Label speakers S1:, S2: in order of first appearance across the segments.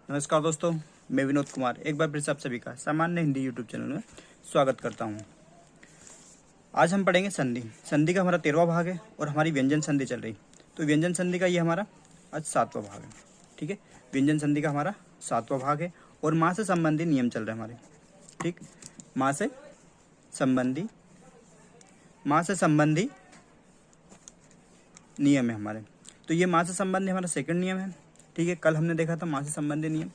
S1: नमस्कार दोस्तों, मैं विनोद कुमार एक बार फिर से आप सभी का सामान्य हिंदी यूट्यूब चैनल में स्वागत करता हूं। आज हम पढ़ेंगे संधि। संधि का हमारा 13वां भाग है और हमारी व्यंजन संधि चल रही। तो व्यंजन संधि का ये हमारा आज 7वां भाग है। ठीक है, व्यंजन संधि का हमारा 7वां भाग है और माँ से संबंधी नियम चल रहे हैं हमारे। ठीक, माँ से संबंधी नियम है हमारे। तो ये माँ से संबंधी हमारा सेकंड नियम है। ठीक है, कल हमने देखा था माँ से संबंधी नियम।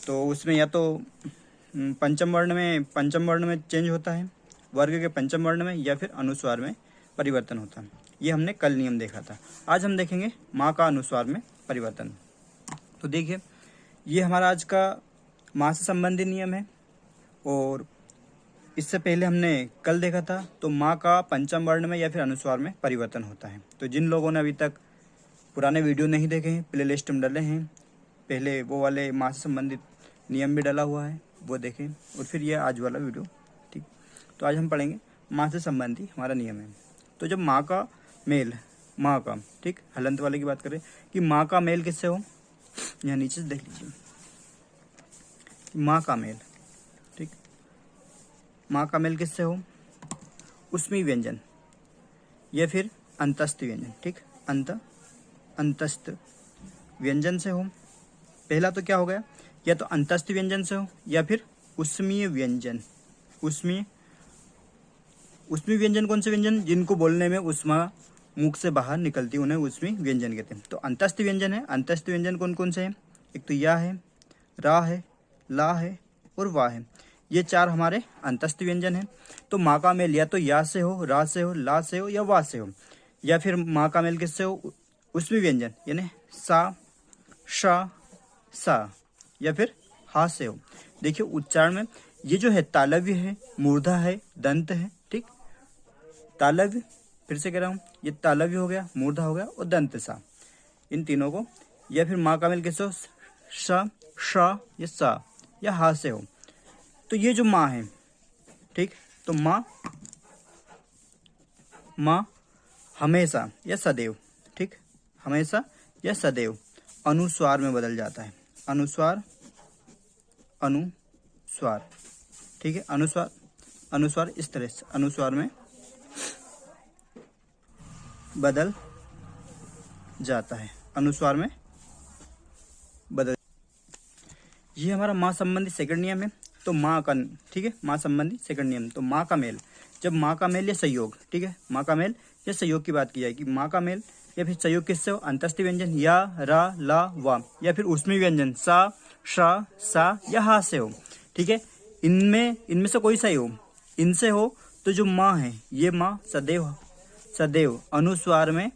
S1: तो उसमें या तो पंचम वर्ण में चेंज होता है, वर्ग के पंचम वर्ण में, या फिर अनुस्वार में परिवर्तन होता है। ये हमने कल नियम देखा था। आज हम देखेंगे माँ का अनुस्वार में परिवर्तन। तो देखिए, ये हमारा आज का माँ से संबंधी नियम है और इससे पहले हमने कल देखा था तो माँ का पंचम वर्ण में या फिर अनुस्वार में परिवर्तन होता है। तो जिन लोगों ने अभी तक पुराने वीडियो नहीं देखे हैं, प्ले लिस्ट में डले हैं, पहले वो वाले माँ से संबंधित नियम भी डला हुआ है, वो देखें और फिर ये आज वाला वीडियो। ठीक, तो आज हम पढ़ेंगे माँ से संबंधी हमारा नियम है। तो जब माँ का मेल, माँ का, ठीक, हलंत वाले की बात करें कि माँ का मेल किससे हो, यहाँ नीचे से देख लीजिए, माँ का मेल। ठीक, माँ का मेल किससे हो, उसमें व्यंजन या फिर अंतस्थ व्यंजन। ठीक, अंतस्थ व्यंजन से हो। पहला तो क्या हो गया, या तो अंतस्थ व्यंजन से हो या फिर उष्मीय व्यंजन। उष्मीय व्यंजन कौन से व्यंजन, जिनको बोलने में उष्मा मुख से बाहर निकलती है, उन्हें उष्मीय व्यंजन कहते हैं। तो अंतस्थ व्यंजन है। अंतस्थ व्यंजन कौन कौन से हैं, एक तो या है, रा है, ला है और वाह है। ये चार हमारे अंतस्थ व्यंजन हैं। तो माँ का मेल या तो या से हो, रा से हो, ला से हो या वाह से हो, या फिर माँ का मेल किससे हो, उसमें व्यंजन यानी सा, शा, सा या फिर हा से हो। देखिए उच्चारण में ये जो है तालव्य है, मूर्धा है, दंत है। ठीक, तालव्य, फिर से कह रहा हूँ, ये तालव्य हो गया, मूर्धा हो गया और दंत सा, इन तीनों को, या फिर माँ का मेल किससे हो, सा, शा या सा या हा से हो। तो ये जो माँ है, ठीक, तो माँ हमेशा या सदैव, ठीक, हमेशा या सदैव अनुस्वार में बदल जाता है। अनुस्वार, ठीक है, अनुस्वार इस तरह से अनुस्वार में बदल जाता है। अनुस्वार में बदल, ये हमारा माँ संबंधी सेकंड नियम है। तो माँ का, ठीक है, माँ संबंधी सेकंड नियम। तो माँ का मेल, जब माँ का मेल या संयोग, ठीक है, माँ का मेल या संयोग की बात की जाएगी, माँ का मेल या फिर संयोग किससे हो, अंतस्थ व्यंजन या, रा, ला, वा, या फिर उसमें व्यंजन सा, शा, सा या हा से हो। ठीक है, इनमें से कोई सही हो, इनसे हो, तो जो माँ है ये माँ सदैव अनुस्वार में,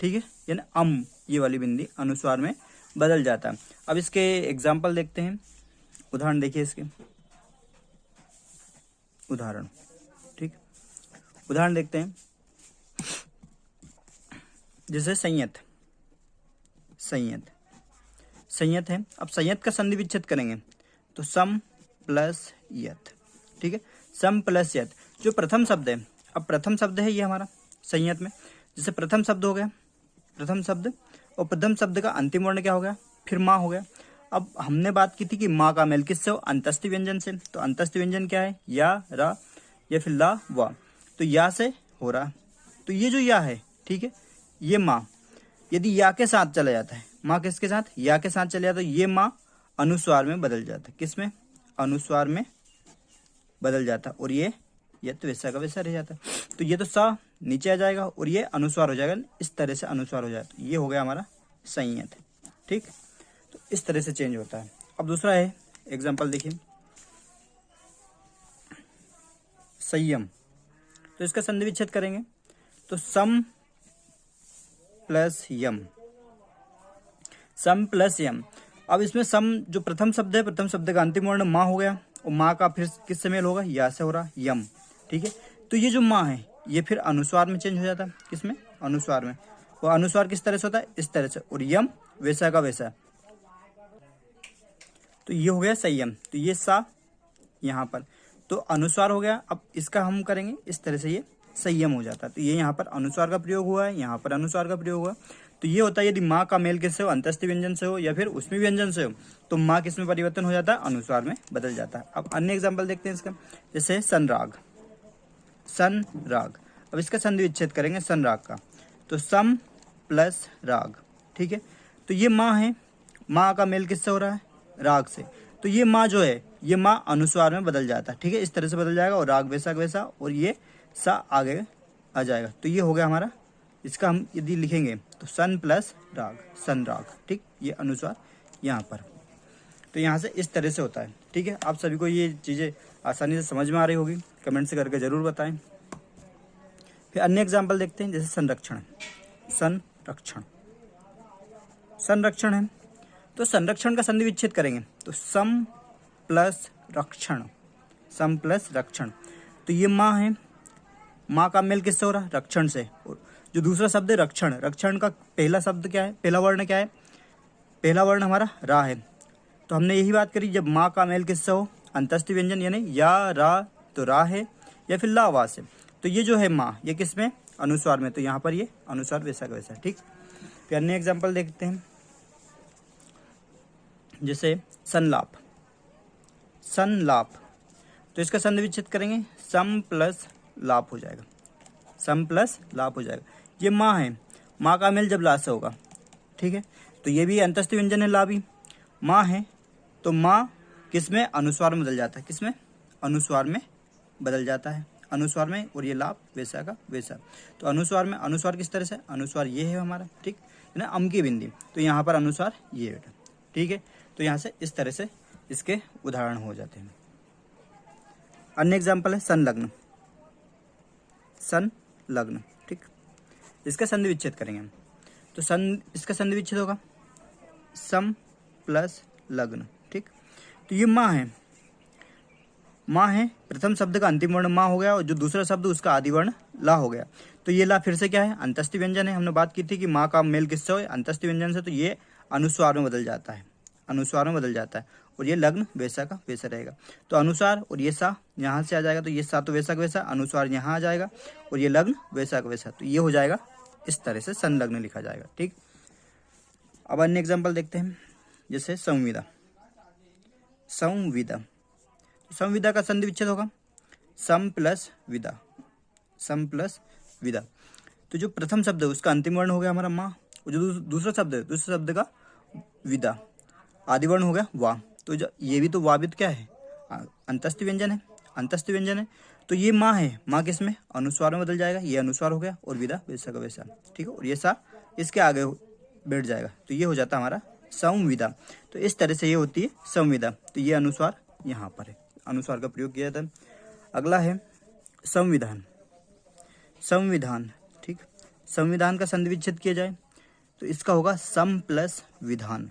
S1: ठीक है, यानी ये वाली बिंदी अनुस्वार में बदल जाता है। अब इसके एग्जाम्पल देखते हैं, उदाहरण देखिए इसके उदाहरण। ठीक, उदाहरण देखते हैं, जैसे संयत है। अब संयत का संधि विच्छेद करेंगे तो सम प्लस यत। ठीक है, सम प्लस यत जो प्रथम शब्द है। अब प्रथम शब्द है ये हमारा संयत में, जैसे प्रथम शब्द हो गया, प्रथम शब्द, और प्रथम शब्द का अंतिम वर्ण क्या हो गया, फिर माँ हो गया। अब हमने बात की थी कि माँ का मेल किससे हो, अंतस्थ व्यंजन से। तो अंतस्थ व्यंजन क्या है, या, रा या फिर ला, वा। तो या से हो रहा, तो ये जो या है, ठीक है, ये माँ यदि या के साथ चला जाता है, माँ किसके साथ, या के साथ चले जाता है, ये माँ अनुस्वार में बदल जाता है। किसमें, अनुस्वार में बदल जाता है और ये तो वैसा का वैसा रह जाता है। तो ये तो सा नीचे आ जाएगा और ये अनुस्वार हो जाएगा, इस तरह से अनुस्वार हो जाएगा। ये हो गया हमारा संयत। ठीक, तो इस तरह से चेंज होता है। अब दूसरा है एग्जाम्पल देखिए, संयम। तो इसका संधि विच्छेद करेंगे तो सम प्लस यम। अब इसमें सम जो प्रथम शब्द है, प्रथम शब्द का अंतिम वर्ण माँ हो गया और माँ का फिर किससे मेल होगा, या से हो रहा, यम। ठीक है, तो ये जो माँ है ये फिर अनुस्वार में चेंज हो जाता है। किसमें, अनुस्वार में। वो अनुस्वार किस तरह से होता है, इस तरह से, और यम वैसा का वैसा। तो ये हो गया संयम। तो ये सा यहाँ पर तो अनुस्वार हो गया। अब इसका हम करेंगे इस तरह से, ये संयम हो जाता है। तो ये यहाँ पर अनुस्वार का प्रयोग हुआ है, यहाँ पर अनुस्वार का प्रयोग हुआ। तो ये होता है यदि माँ का मेल किससे हो, अंतस्थ व्यंजन से हो या फिर उसमें व्यंजन से हो, तो माँ किस में परिवर्तन हो जाता है, अनुस्वार में बदल जाता है। अब अन्य एग्जाम्पल देखते हैं इसका, जैसे सनराग, सन राग। अब इसका संधि विच्छेद करेंगे सन राग का, तो सम प्लस राग, ठीक है। तो ये माँ है, माँ का मेल किससे हो रहा है, राग से। तो ये माँ जो है ये माँ अनुस्वार में बदल जाता है, ठीक है, इस तरह से बदल जाएगा और राग वैसा वैसा और ये सा आगे आ जाएगा। तो ये हो गया हमारा, इसका हम यदि लिखेंगे तो सन प्लस राग, सन राग, ठीक, ये अनुस्वार यहाँ पर। तो यहाँ से इस तरह से होता है, ठीक है। आप सभी को ये चीज़ें आसानी से समझ में आ रही होगी, कमेंट से करके ज़रूर बताएं। फिर अन्य एग्जाम्पल देखते हैं, जैसे संरक्षण, संरक्षण, संरक्षण है तो संरक्षण का संधि विच्छेद करेंगे तो सम प्लस रक्षण, सम प्लस रक्षण। तो ये माँ है, माँ का मेल किससे हो रहा है, रक्षण से। और जो दूसरा शब्द है रक्षण, रक्षण का पहला शब्द क्या है, पहला वर्ण क्या है, पहला वर्ण हमारा रा है। तो हमने यही बात करी, जब माँ का मेल किससे हो, अंतस्थ व्यंजन यानी या रा, तो रा है या फिर ला वा से। तो ये जो है माँ, ये किस में, अनुस्वार में। तो यहाँ पर ये अनुस्वार वैसा का वैसा, ठीक। फिर अन्य एग्जाम्पल देखते हैं, जैसे संलाप, संलाप। तो इसका संधि विच्छेद करेंगे सम प्लस लाप हो जाएगा, सम प्लस लाप हो जाएगा। ये माँ है, माँ का मेल जब ला से होगा, ठीक है। तो ये भी अंतस्थ व्यंजन है, ला भी माँ है। तो माँ किस में, अनुस्वार में बदल जाता है, किस में, अनुस्वार में बदल जाता है, अनुस्वार में। और ये लाप वैसा का वैसा। तो अनुस्वार में, अनुस्वार किस तरह से, अनुस्वार ये है हमारा, ठीक है ना, अम की बिंदी। तो यहाँ पर अनुस्वार ये बेटा, ठीक है। तो यहाँ से इस तरह से इसके उदाहरण हो जाते हैं। अन्य एग्जाम्पल है संलग्न, संलग्न, ठीक। इसका संधि विच्छेद करेंगे हम, तो इसका संधि विच्छेद होगा सम प्लस लग्न, ठीक। तो ये माँ है, माँ है, प्रथम शब्द का अंतिम वर्ण माँ हो गया और जो दूसरा शब्द उसका आदि वर्ण ला हो गया। तो ये ला फिर से क्या है, अंतस्थ व्यंजन है। हमने बात की थी कि माँ का मेल किससे हो, अंतस्थ व्यंजन से। तो ये अनुस्वार में बदल जाता है, अनुस्वार में बदल जाता है। और ये लग्न वैसा का वैसा रहेगा। तो अनुस्वार और ये सा यहाँ से आ जाएगा, तो ये सा तो वैसा का वैसा, अनुस्वार यहाँ आ जाएगा और ये लग्न वैसा का वैसा। तो ये हो जाएगा, इस तरह से संलग्न लिखा जाएगा, ठीक। अब अन्य एग्जाम्पल देखते हैं, जैसे संविदा, संविदा। संविदा का संधि विच्छेद होगा सम प्लस विदा, सम प्लस विदा। तो जो प्रथम शब्द है उसका अंतिम वर्ण हो गया हमारा माँ, और जो दूसरा शब्द है, दूसरे शब्द का विदा, आदि वर्ण हो गया वा। तो जो ये भी तो वा भी तो क्या है, अंतस्थ व्यंजन है, अंतस्थ व्यंजन है। तो ये माँ है, माँ किस में, अनुस्वार में बदल जाएगा, ये अनुस्वार हो गया और विदा वैसा का वैसा, ठीक है। और ये सा इसके आगे बैठ जाएगा, तो ये हो जाता है हमारा संविदा। तो इस तरह से ये होती है संविदा। तो ये अनुस्वार यहाँ पर है, अनुस्वार का प्रयोग किया था। अगला है संविधान, संविधान, ठीक। संविधान का संधि विच्छेद किया जाए तो इसका होगा सम प्लस विधान,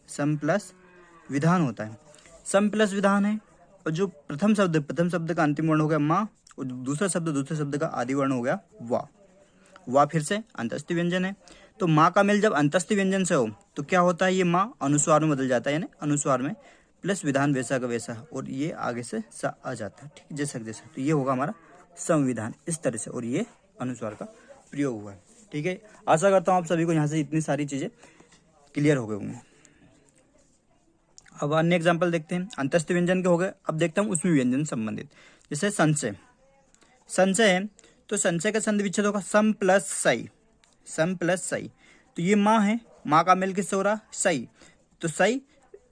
S1: सम प्लस विधान होता है। सम प्लस विधान है और जो प्रथम शब्द का अंतिम वर्ण हो गया माँ और दूसरे शब्द का आदि वर्ण हो गया वा। वा फिर से अंतस्थ व्यंजन है। तो माँ का मेल जब अंतस्थ व्यंजन से हो तो क्या होता है, ये माँ अनुस्वार में बदल जाता है, यानी अनुस्वार में प्लस विधान वैसा का वैसा, और ये आगे से सा आ जाता है, ठीक, जैसा जैसा। तो ये होगा हमारा संविधान, इस तरह से। और ये अनुस्वार का प्रयोग हुआ है, ठीक है। आशा करता हूँ आप सभी को यहाँ से इतनी सारी चीज़ें क्लियर हो गए होंगे। अब अन्य एग्जाम्पल देखते हैं, अंतस्थ व्यंजन के हो गए। अब देखते हैं उसमें व्यंजन संबंधित, जैसे संशय, संशय है तो संशय का संधि विच्छेद होगा सम प्लस सई, सम प्लस सई। तो ये माँ है, माँ का मेल किससे हो रहा, सई। तो सई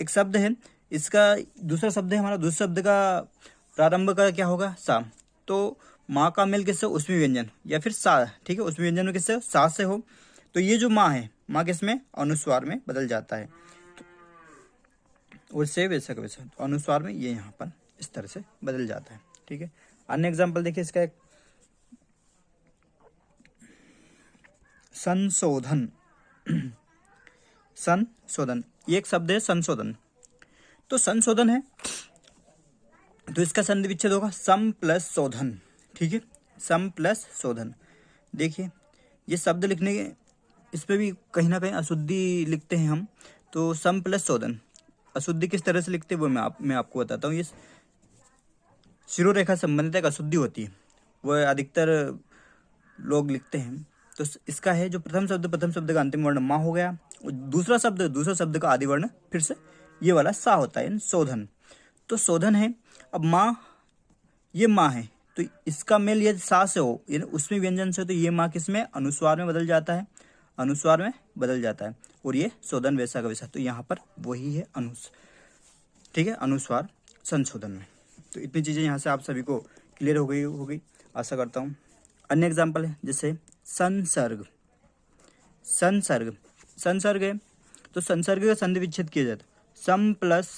S1: एक शब्द है, इसका दूसरा शब्द है हमारा, दूसरे शब्द का प्रारंभ का क्या होगा, सा। तो माँ का मेल किससे, उसमें व्यंजन या फिर सा, ठीक है। उसमें व्यंजन में किससे, सा से हो। तो ये जो माँ है, माँ किसमें, अनुस्वार में बदल जाता है, और से वैसा का वैसा। तो अनुस्वार में ये यहाँ पर इस तरह से बदल जाता है, ठीक है। अन्य एग्जाम्पल देखिए इसका, एक संशोधन, संशोधन, ये एक शब्द है संशोधन। तो संशोधन है तो इसका संधि विच्छेद होगा सम प्लस शोधन, ठीक है, सम प्लस शोधन। देखिए ये शब्द लिखने के, इस पे भी कहीं ना कहीं अशुद्धि लिखते हैं हम। तो सम प्लस शोधन, अशुद्धि किस तरह से लिखते हैं वो मैं आपको बताता हूँ। ये शिरोरेखा संबंधित एक अशुद्धि होती है, वह अधिकतर लोग लिखते हैं। तो इसका है जो प्रथम शब्द का अंतिम वर्ण माँ हो गया, और दूसरा शब्द का आदि वर्ण फिर से ये वाला सा होता है, शोधन। तो शोधन है। अब माँ, ये माँ है, तो इसका मेल यदि सा से हो, यानी उसमें व्यंजन से, तो ये माँ किसमें, अनुस्वार में बदल जाता है, अनुस्वार में बदल जाता है, और ये शोधन वैसा का वैसा। तो यहाँ पर वही है ठीक है, अनुस्वार संशोधन में। तो इतनी चीज़ें यहाँ से आप सभी को क्लियर हो गई आशा करता हूँ। अन्य एग्जाम्पल है जैसे संसर्ग। संसर्ग है, तो संसर्ग का संधि विच्छेद किया जाता है सम प्लस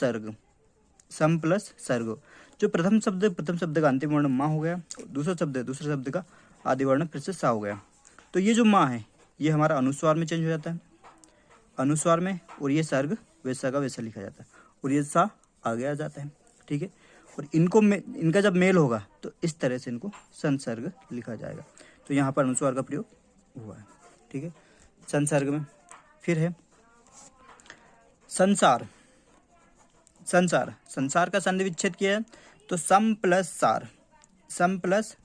S1: सर्ग। जो प्रथम शब्द का अंतिम वर्ण माँ हो गया, दूसरे शब्द का आदि वर्ण फिर से सा हो गया। तो ये जो माँ है ये हमारा अनुस्वार में चेंज हो जाता है, अनुस्वार में, और ये सर्ग वैसा का वैसा लिखा जाता है, और ये सा आगे आ जाता है। ठीक है, और इनका जब मेल होगा तो इस तरह से इनको संसर्ग लिखा जाएगा। तो यहाँ पर अनुस्वार का प्रयोग हुआ है। ठीक है, संसर्ग में फिर है संसार का संधि विच्छेद किया है तो सम प्लस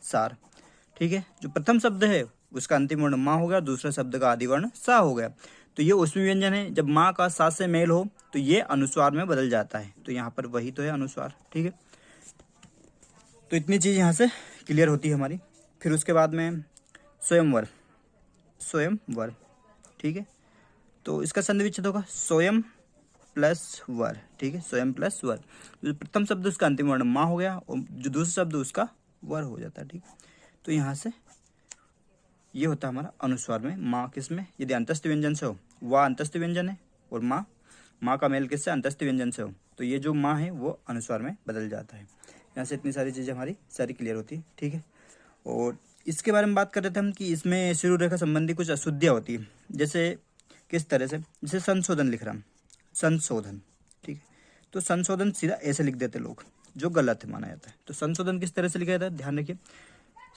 S1: सार। ठीक है, जो प्रथम शब्द है उसका अंतिम वर्ण माँ हो गया, दूसरा शब्द का आदि वर्ण सा हो गया। तो ये उसमें व्यंजन है, जब माँ का सा से मेल हो तो ये अनुस्वार में बदल जाता है। तो यहाँ पर वही तो है अनुस्वार। ठीक है, तो इतनी चीज़ यहाँ से क्लियर होती है हमारी। फिर उसके बाद में स्वयंवर। ठीक है, तो इसका संधि विच्छेद होगा स्वयं प्लस वर। ठीक है, स्वयं प्लस वर। जो प्रथम शब्द उसका अंतिम वर्ण माँ हो गया, और जो दूसरा शब्द उसका वर हो जाता है। ठीक, तो यहाँ से ये होता है हमारा अनुस्वार में माँ किसमें, यदि अंतस्थ व्यंजन से हो, वह अंतस्थ व्यंजन है, और माँ का मेल किससे, अंतस्थ व्यंजन से हो, तो ये जो माँ है वो अनुस्वार में बदल जाता है। यहाँ से इतनी सारी चीज़ें हमारी सारी क्लियर होती है। ठीक है, और इसके बारे में बात कर रहे थे हम कि इसमें शिरो रेखा संबंधी कुछ अशुद्धियाँ होती है। जैसे किस तरह से, जैसे संशोधन लिख रहा हूँ, संशोधन। ठीक है, तो संशोधन सीधा ऐसे लिख देते लोग, जो गलत माना जाता है। तो संशोधन किस तरह से लिखा जाता है, ध्यान रखिए,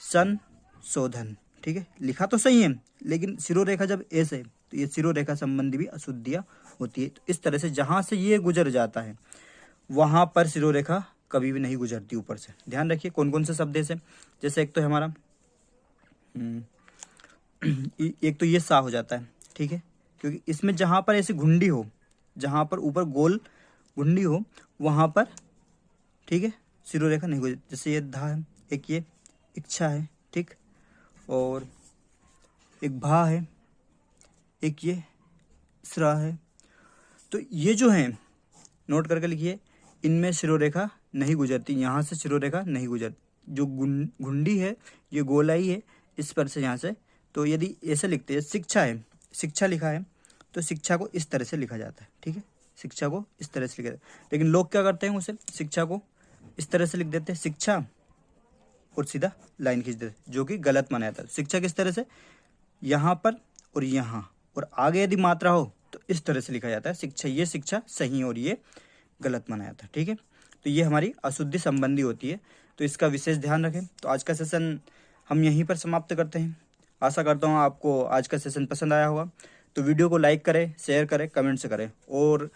S1: संशोधन। ठीक है, लिखा तो सही है, लेकिन शिरोरेखा जब ऐसे, तो ये शिरोरेखा संबंधी भी अशुद्धियाँ होती है। तो इस तरह से जहाँ से ये गुजर जाता है वहाँ पर शिरोरेखा कभी भी नहीं गुजरती ऊपर से। ध्यान रखिए कौन कौन से शब्द से, जैसे एक तो है हमारा एक तो ये सा हो जाता है। ठीक है, क्योंकि इसमें जहाँ पर ऐसी घुंडी हो, जहाँ पर ऊपर गोल घुंडी हो, वहाँ पर ठीक है शिरोरेखा नहीं गुजरती। जैसे ये धा है, एक ये इच्छा है, ठीक, और एक भा है, एक ये स्रा है। तो ये जो है नोट करके लिखिए, इनमें शिरोरेखा नहीं गुजरती, यहाँ से शिरोरेखा नहीं गुजरती। जो घुंडी है, ये गोलाई है, इस पर से यहाँ से, तो यदि ऐसे लिखते हैं, शिक्षा है, शिक्षा लिखा है, तो शिक्षा को इस तरह से लिखा जाता है। ठीक है, शिक्षा को इस तरह से लिखा जाता है, लेकिन लोग क्या करते हैं, उसे शिक्षा को इस तरह से लिख देते हैं, शिक्षा, और सीधा लाइन खींच देते, जो कि गलत माना जाता है। शिक्षा किस तरह से, यहाँ पर और यहाँ, और आगे यदि मात्रा हो तो इस तरह से लिखा जाता है शिक्षा। ये शिक्षा सही और ये गलत माना जाता है। ठीक है, तो ये हमारी अशुद्धि संबंधी होती है, तो इसका विशेष ध्यान रखें। तो आज का सेशन हम यहीं पर समाप्त करते हैं। आशा करता हूँ आपको आज का सेशन पसंद आया होगा। तो वीडियो को लाइक करें, शेयर करें, कमेंट से करें, और